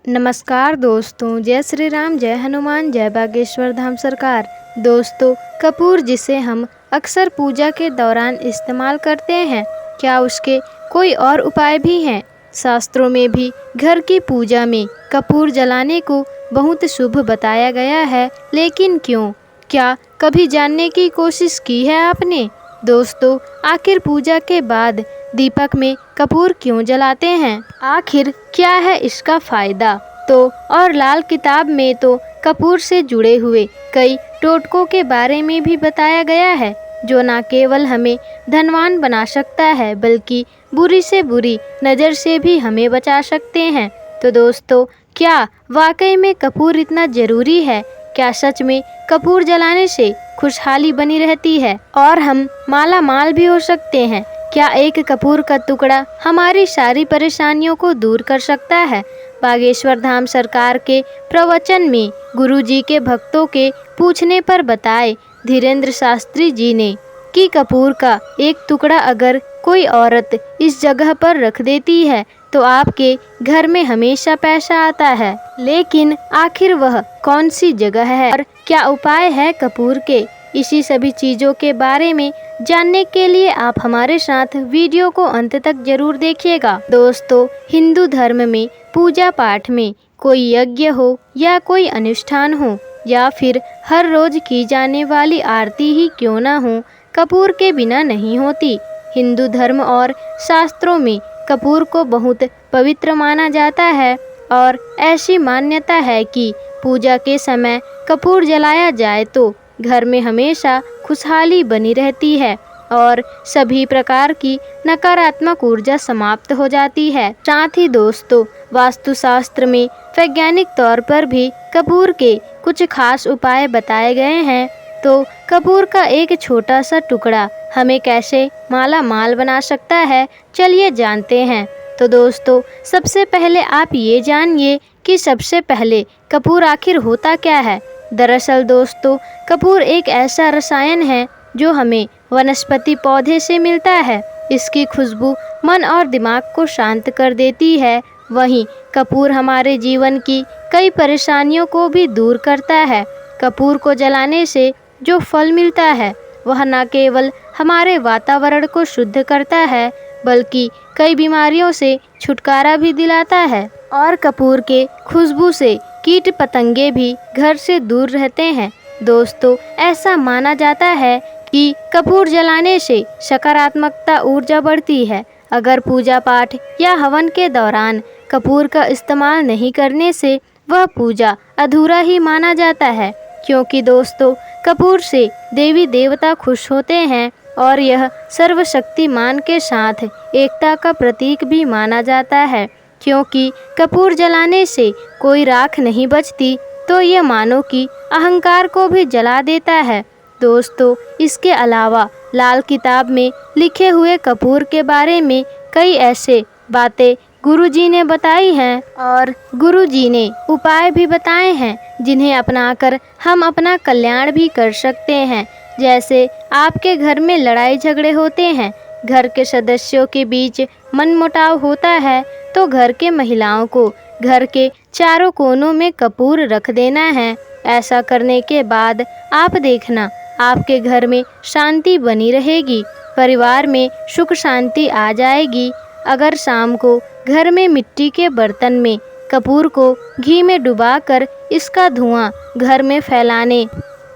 नमस्कार दोस्तों, जय श्री राम, जय हनुमान, जय बागेश्वर धाम सरकार। दोस्तों, कपूर जिसे हम अक्सर पूजा के दौरान इस्तेमाल करते हैं, क्या उसके कोई और उपाय भी हैं? शास्त्रों में भी घर की पूजा में कपूर जलाने को बहुत शुभ बताया गया है, लेकिन क्यों? क्या कभी जानने की कोशिश की है आपने? दोस्तों, आखिर पूजा के बाद दीपक में कपूर क्यों जलाते हैं? आखिर क्या है इसका फायदा? तो और लाल किताब में तो कपूर से जुड़े हुए कई टोटकों के बारे में भी बताया गया है, जो न केवल हमें धनवान बना सकता है, बल्कि बुरी से बुरी नज़र से भी हमें बचा सकते हैं। तो दोस्तों, क्या वाकई में कपूर इतना ज़रूरी है? क्या सच में कपूर जलाने से खुशहाली बनी रहती है और हम माला माल भी हो सकते हैं? क्या एक कपूर का टुकड़ा हमारी सारी परेशानियों को दूर कर सकता है? बागेश्वर धाम सरकार के प्रवचन में गुरुजी के भक्तों के पूछने पर बताए धीरेन्द्र शास्त्री जी ने कि कपूर का एक टुकड़ा अगर कोई औरत इस जगह पर रख देती है तो आपके घर में हमेशा पैसा आता है। लेकिन आखिर वह कौन सी जगह है और क्या उपाय है कपूर के? इसी सभी चीज़ों के बारे में जानने के लिए आप हमारे साथ वीडियो को अंत तक जरूर देखिएगा। दोस्तों, हिंदू धर्म में पूजा पाठ में कोई यज्ञ हो या कोई अनुष्ठान हो या फिर हर रोज की जाने वाली आरती ही क्यों ना हो, कपूर के बिना नहीं होती। हिंदू धर्म और शास्त्रों में कपूर को बहुत पवित्र माना जाता है और ऐसी मान्यता है कि पूजा के समय कपूर जलाया जाए तो घर में हमेशा खुशहाली बनी रहती है और सभी प्रकार की नकारात्मक ऊर्जा समाप्त हो जाती है। साथ ही दोस्तों, वास्तुशास्त्र में वैज्ञानिक तौर पर भी कपूर के कुछ खास उपाय बताए गए हैं। तो कपूर का एक छोटा सा टुकड़ा हमें कैसे माला माल बना सकता है, चलिए जानते हैं। तो दोस्तों, सबसे पहले आप ये जानिए कि सबसे पहले कपूर आखिर होता क्या है। दरअसल दोस्तों, कपूर एक ऐसा रसायन है जो हमें वनस्पति पौधे से मिलता है। इसकी खुशबू मन और दिमाग को शांत कर देती है। वहीं कपूर हमारे जीवन की कई परेशानियों को भी दूर करता है। कपूर को जलाने से जो फल मिलता है वह न केवल हमारे वातावरण को शुद्ध करता है, बल्कि कई बीमारियों से छुटकारा भी दिलाता है। और कपूर के खुशबू से कीट पतंगे भी घर से दूर रहते हैं। दोस्तों, ऐसा माना जाता है कि कपूर जलाने से सकारात्मकता ऊर्जा बढ़ती है। अगर पूजा पाठ या हवन के दौरान कपूर का इस्तेमाल नहीं करने से वह पूजा अधूरा ही माना जाता है, क्योंकि दोस्तों, कपूर से देवी देवता खुश होते हैं और यह सर्वशक्तिमान के साथ एकता का प्रतीक भी माना जाता है। क्योंकि कपूर जलाने से कोई राख नहीं बचती, तो ये मानो कि अहंकार को भी जला देता है। दोस्तों, इसके अलावा लाल किताब में लिखे हुए कपूर के बारे में कई ऐसे बातें गुरुजी ने बताई हैं और गुरुजी ने उपाय भी बताए हैं, जिन्हें अपनाकर हम अपना कल्याण भी कर सकते हैं। जैसे आपके घर में लड़ाई झगड़े होते हैं, घर के सदस्यों के बीच मनमुटाव होता है, तो घर के महिलाओं को घर के चारों कोनों में कपूर रख देना है। ऐसा करने के बाद आप देखना, आपके घर में शांति बनी रहेगी, परिवार में सुख शांति आ जाएगी। अगर शाम को घर में मिट्टी के बर्तन में कपूर को घी में डुबाकर इसका धुआं घर में फैलाने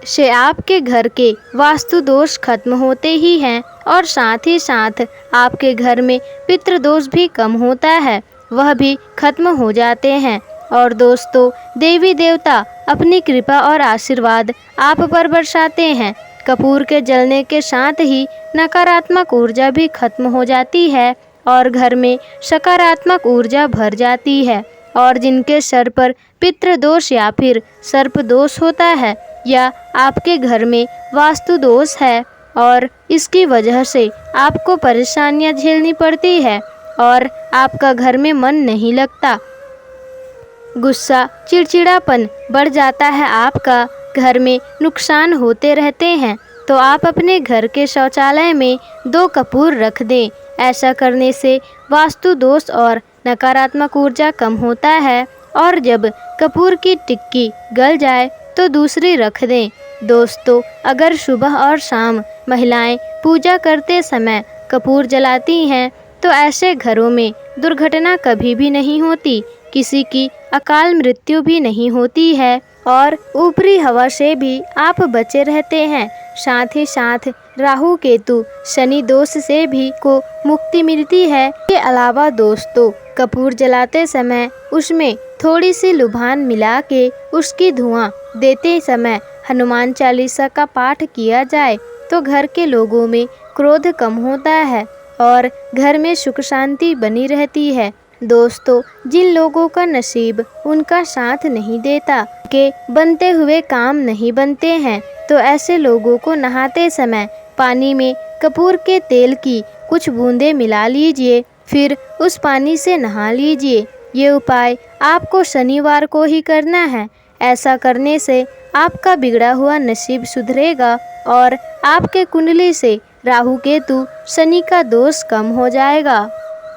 से आपके घर के वास्तु दोष खत्म होते ही हैं और साथ ही साथ आपके घर में पितृदोष भी कम होता है, वह भी खत्म हो जाते हैं। और दोस्तों, देवी देवता अपनी कृपा और आशीर्वाद आप पर बरसाते हैं। कपूर के जलने के साथ ही नकारात्मक ऊर्जा भी खत्म हो जाती है और घर में सकारात्मक ऊर्जा भर जाती है। और जिनके सर पर पितृदोष या फिर सर्प दोष होता है या आपके घर में वास्तु दोष है और इसकी वजह से आपको परेशानियां झेलनी पड़ती है और आपका घर में मन नहीं लगता, गुस्सा चिड़चिड़ापन बढ़ जाता है, आपका घर में नुकसान होते रहते हैं, तो आप अपने घर के शौचालय में 2 कपूर रख दें। ऐसा करने से वास्तु दोष और नकारात्मक ऊर्जा कम होता है और जब कपूर की टिक्की गल जाए तो दूसरी रख दें। दोस्तों, अगर सुबह और शाम महिलाएं पूजा करते समय कपूर जलाती हैं तो ऐसे घरों में दुर्घटना कभी भी नहीं होती, किसी की अकाल मृत्यु भी नहीं होती है और ऊपरी हवा से भी आप बचे रहते हैं। साथ ही साथ राहु केतु शनि दोष से भी को मुक्ति मिलती है। इसके अलावा दोस्तों, कपूर जलाते समय उसमें थोड़ी सी लुभान मिला के उसकी धुआं देते समय हनुमान चालीसा का पाठ किया जाए तो घर के लोगों में क्रोध कम होता है और घर में सुख शांति बनी रहती है। दोस्तों, जिन लोगों का नसीब उनका साथ नहीं देता, के बनते हुए काम नहीं बनते हैं, तो ऐसे लोगों को नहाते समय पानी में कपूर के तेल की कुछ बूंदें मिला लीजिए, फिर उस पानी से नहा लीजिए। ये उपाय आपको शनिवार को ही करना है। ऐसा करने से आपका बिगड़ा हुआ नसीब सुधरेगा और आपके कुंडली से राहु केतु शनि का दोष कम हो जाएगा।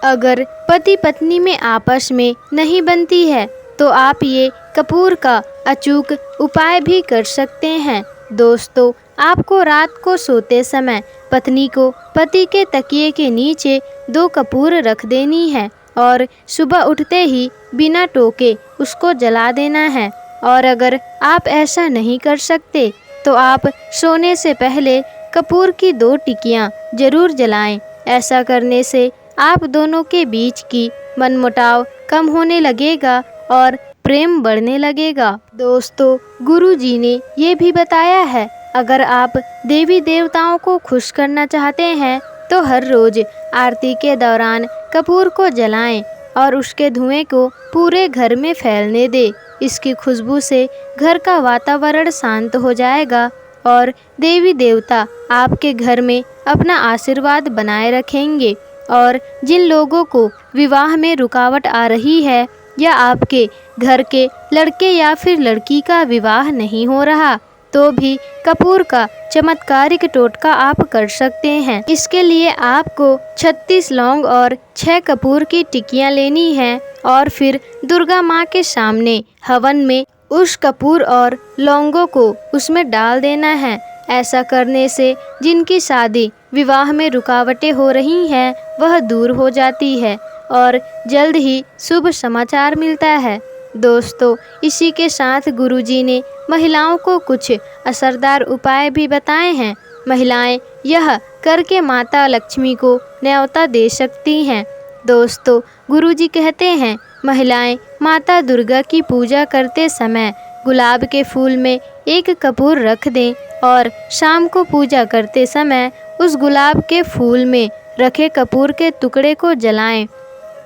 अगर पति पत्नी में आपस में नहीं बनती है तो आप ये कपूर का अचूक उपाय भी कर सकते हैं। दोस्तों, आपको रात को सोते समय पत्नी को पति के तकिए के नीचे 2 कपूर रख देनी है और सुबह उठते ही बिना टोके उसको जला देना है। और अगर आप ऐसा नहीं कर सकते तो आप सोने से पहले कपूर की 2 टिकियां जरूर जलाएं। ऐसा करने से आप दोनों के बीच की मनमुटाव कम होने लगेगा और प्रेम बढ़ने लगेगा। दोस्तों, गुरु जी ने ये भी बताया है, अगर आप देवी देवताओं को खुश करना चाहते हैं तो हर रोज आरती के दौरान कपूर को जलाएं और उसके धुएं को पूरे घर में फैलने दें। इसकी खुशबू से घर का वातावरण शांत हो जाएगा और देवी देवता आपके घर में अपना आशीर्वाद बनाए रखेंगे। और जिन लोगों को विवाह में रुकावट आ रही है या आपके घर के लड़के या फिर लड़की का विवाह नहीं हो रहा, तो भी कपूर का चमत्कारिक टोटका आप कर सकते हैं। इसके लिए आपको 36 लौंग और 6 कपूर की टिकियां लेनी हैं और फिर दुर्गा माँ के सामने हवन में उस कपूर और लौंगों को उसमें डाल देना है। ऐसा करने से जिनकी शादी विवाह में रुकावटें हो रही हैं वह दूर हो जाती है और जल्द ही शुभ समाचार मिलता है। दोस्तों, इसी के साथ गुरुजी ने महिलाओं को कुछ असरदार उपाय भी बताए हैं। महिलाएं यह करके माता लक्ष्मी को न्योता दे सकती हैं। दोस्तों, गुरुजी कहते हैं, महिलाएं माता दुर्गा की पूजा करते समय गुलाब के फूल में 1 कपूर रख दें और शाम को पूजा करते समय उस गुलाब के फूल में रखे कपूर के टुकड़े को जलाएं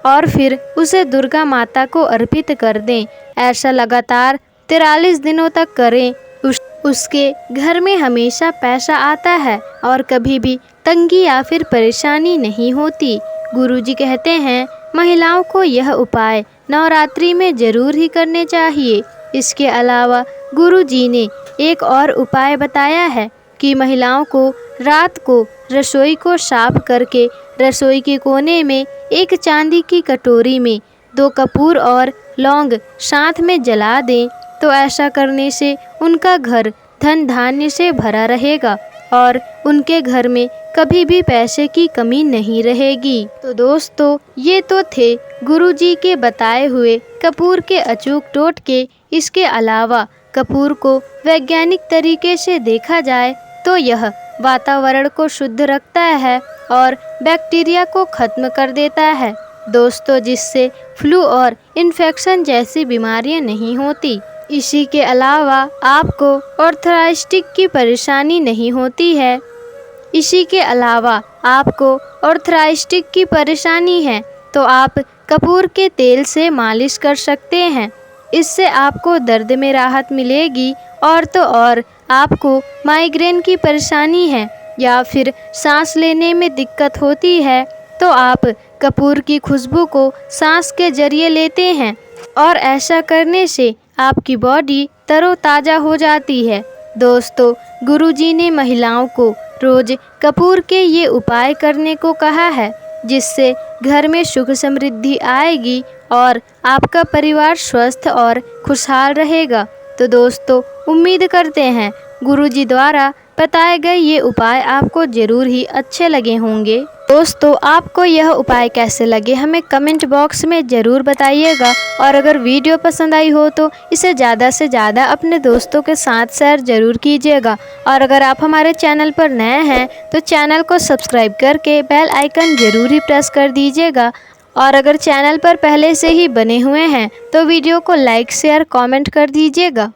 और फिर उसे दुर्गा माता को अर्पित कर दें। ऐसा लगातार 43 दिनों तक करें। उसके घर में हमेशा पैसा आता है और कभी भी तंगी या फिर परेशानी नहीं होती। गुरुजी कहते हैं, महिलाओं को यह उपाय नवरात्रि में जरूर ही करने चाहिए। इसके अलावा गुरुजी ने एक और उपाय बताया है कि महिलाओं को रात को रसोई को साफ करके रसोई के कोने में एक चांदी की कटोरी में 2 कपूर और लौंग साथ में जला दें, तो ऐसा करने से उनका घर धन धान्य से भरा रहेगा और उनके घर में कभी भी पैसे की कमी नहीं रहेगी। तो दोस्तों, ये तो थे गुरुजी के बताए हुए कपूर के अचूक टोटके। इसके अलावा कपूर को वैज्ञानिक तरीके से देखा जाए तो यह वातावरण को शुद्ध रखता है और बैक्टीरिया को खत्म कर देता है। दोस्तों, जिससे फ्लू और इन्फेक्शन जैसी बीमारियां नहीं होती। इसी के अलावा आपको आर्थराइटिस की परेशानी नहीं होती है। की परेशानी है तो आप कपूर के तेल से मालिश कर सकते हैं। इससे आपको दर्द में राहत मिलेगी। और तो और आपको माइग्रेन की परेशानी है या फिर सांस लेने में दिक्कत होती है तो आप कपूर की खुशबू को सांस के जरिए लेते हैं और ऐसा करने से आपकी बॉडी तरोताज़ा हो जाती है। दोस्तों, गुरुजी ने महिलाओं को रोज कपूर के ये उपाय करने को कहा है, जिससे घर में सुख समृद्धि आएगी और आपका परिवार स्वस्थ और खुशहाल रहेगा। तो दोस्तों, उम्मीद करते हैं गुरुजी द्वारा बताए गए ये उपाय आपको ज़रूर ही अच्छे लगे होंगे। दोस्तों, आपको यह उपाय कैसे लगे हमें कमेंट बॉक्स में ज़रूर बताइएगा। और अगर वीडियो पसंद आई हो तो इसे ज़्यादा से ज़्यादा अपने दोस्तों के साथ शेयर ज़रूर कीजिएगा। और अगर आप हमारे चैनल पर नए हैं तो चैनल को सब्सक्राइब करके बेल आइकन ज़रूर ही प्रेस कर दीजिएगा। और अगर चैनल पर पहले से ही बने हुए हैं तो वीडियो को लाइक शेयर कमेंट कर दीजिएगा।